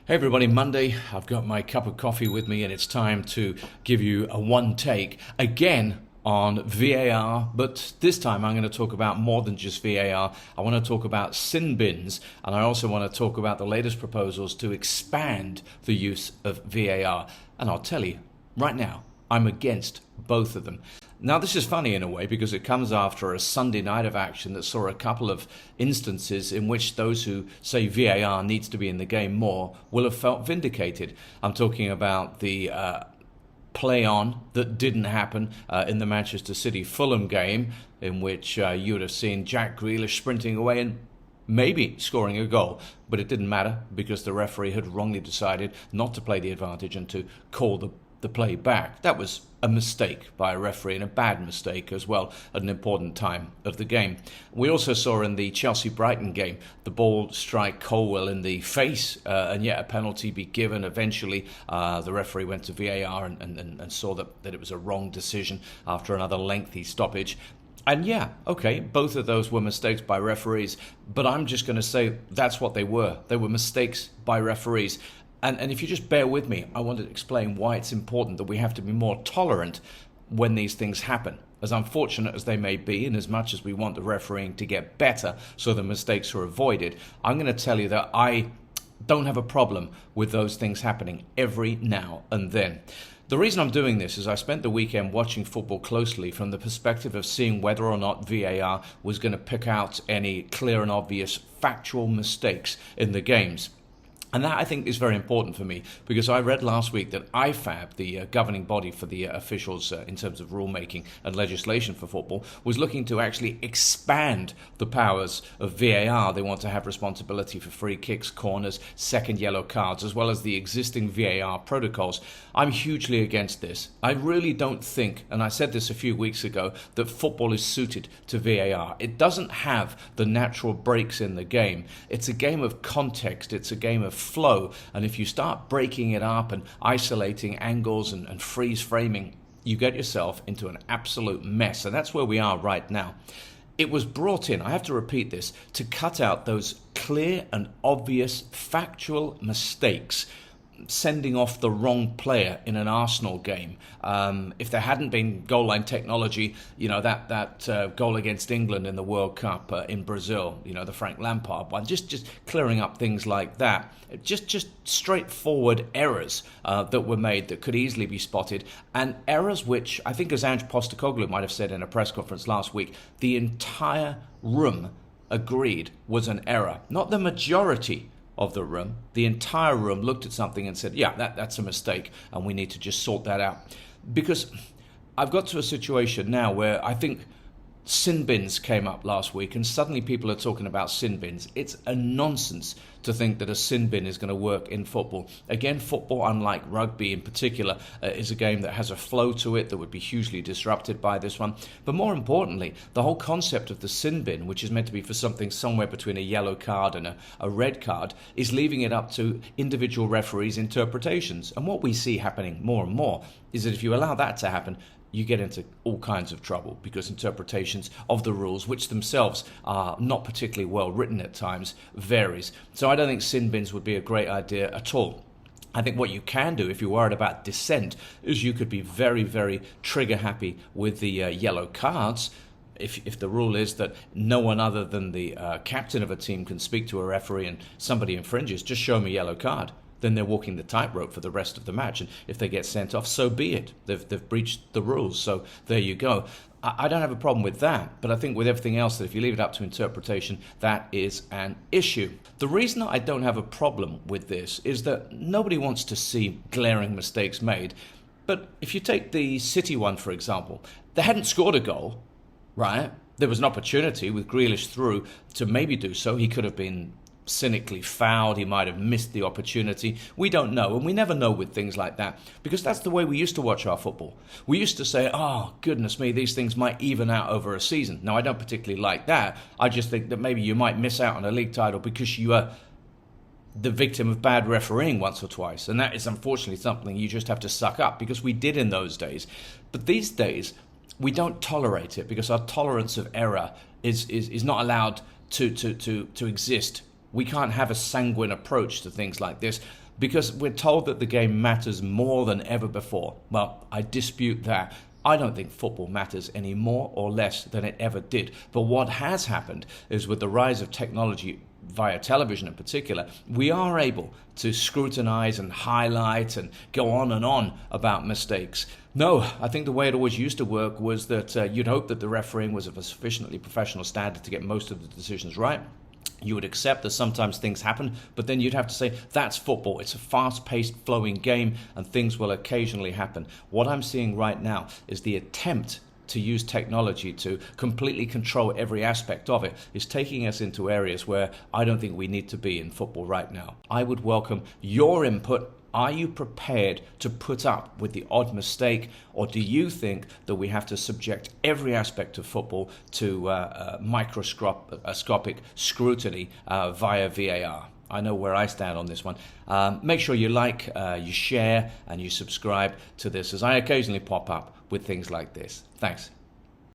Hey everybody, Monday, I've got my cup of coffee with me and it's time to give you a one take again on VAR, but this time I'm going to talk about more than just VAR. I want to talk about sin bins, and I also want to talk about the latest proposals to expand the use of VAR. And I'll tell you, right now, I'm against both of them. Now, this is funny in a way because it comes after a Sunday night of action that saw a couple of instances in which those who say VAR needs to be in the game more will have felt vindicated. I'm talking about the play on that didn't happen in the Manchester City-Fulham game, in which you would have seen Jack Grealish sprinting away and maybe scoring a goal, but it didn't matter because the referee had wrongly decided not to play the advantage and to call the play back. That was a mistake by a referee, and a bad mistake as well at an important time of the game. We also saw in the Chelsea-Brighton game the ball strike Colwill in the face and yet a penalty be given. Eventually the referee went to VAR and saw that it was a wrong decision after another lengthy stoppage. And yeah, okay, both of those were mistakes by referees, but I'm just going to say that's what they were. They were mistakes by referees. And if you just bear with me, I want to explain why it's important that we have to be more tolerant when these things happen. As unfortunate as they may be, and as much as we want the refereeing to get better so the mistakes are avoided, I'm going to tell you that I don't have a problem with those things happening every now and then. The reason I'm doing this is I spent the weekend watching football closely from the perspective of seeing whether or not VAR was going to pick out any clear and obvious factual mistakes in the games. And that, I think, is very important for me because I read last week that IFAB, the governing body for the officials in terms of rulemaking and legislation for football, was looking to actually expand the powers of VAR. They want to have responsibility for free kicks, corners, second yellow cards, as well as the existing VAR protocols. I'm hugely against this. I really don't think, and I said this a few weeks ago, that football is suited to VAR. It doesn't have the natural breaks in the game. It's a game of context. It's a game of flow, and if you start breaking it up and isolating angles and freeze framing, you get yourself into an absolute mess, and that's where we are right now. It was brought in, I have to repeat this, to cut out those clear and obvious factual mistakes, sending off the wrong player in an Arsenal game. If there hadn't been goal line technology, that goal against England in the World Cup in Brazil, the Frank Lampard one, just clearing up things like that. Just straightforward errors that were made that could easily be spotted, and errors which I think, as Ange Postecoglou might have said in a press conference last week, the entire room agreed was an error. Not the majority of the room. The entire room looked at something and said, yeah, that's a mistake and we need to just sort that out. Because I've got to a situation now where I think sin bins came up last week and suddenly people are talking about sin bins. It's a nonsense to think that a sin bin is going to work in football. Again, football, unlike rugby in particular, is a game that has a flow to it that would be hugely disrupted by this one. But more importantly, the whole concept of the sin bin, which is meant to be for something somewhere between a yellow card and a red card, is leaving it up to individual referees' interpretations. And what we see happening more and more is that if you allow that to happen, you get into all kinds of trouble because interpretations of the rules, which themselves are not particularly well written at times, varies. So I don't think sin bins would be a great idea at all. I think what you can do if you're worried about dissent is you could be very, very trigger happy with the yellow cards. If the rule is that no one other than the captain of a team can speak to a referee and somebody infringes, just show me a yellow card. Then they're walking the tightrope for the rest of the match. And if they get sent off, so be it. They've breached the rules. So there you go. I don't have a problem with that. But I think with everything else, that if you leave it up to interpretation, that is an issue. The reason I don't have a problem with this is that nobody wants to see glaring mistakes made. But if you take the City one, for example, they hadn't scored a goal, right? There was an opportunity with Grealish through to maybe do so. He could have been cynically fouled, he might have missed the opportunity. We don't know, and we never know with things like that, because that's the way we used to watch our football. We used to say, oh, goodness me, these things might even out over a season. Now, I don't particularly like that. I just think that maybe you might miss out on a league title because you are the victim of bad refereeing once or twice, and that is unfortunately something you just have to suck up, because we did in those days. But these days, we don't tolerate it, because our tolerance of error is not allowed to exist We can't have a sanguine approach to things like this because we're told that the game matters more than ever before. Well, I dispute that. I don't think football matters any more or less than it ever did. But what has happened is with the rise of technology via television in particular, we are able to scrutinize and highlight and go on and on about mistakes. No, I think the way it always used to work was that you'd hope that the refereeing was of a sufficiently professional standard to get most of the decisions right. You would accept that sometimes things happen, but then you'd have to say, that's football. It's a fast-paced, flowing game, and things will occasionally happen. What I'm seeing right now is the attempt to use technology to completely control every aspect of it is taking us into areas where I don't think we need to be in football right now. I would welcome your input. Are you prepared to put up with the odd mistake, or do you think that we have to subject every aspect of football to microscopic scrutiny via VAR? I know where I stand on this one. Make sure you like, you share, and you subscribe to this as I occasionally pop up with things like this. Thanks.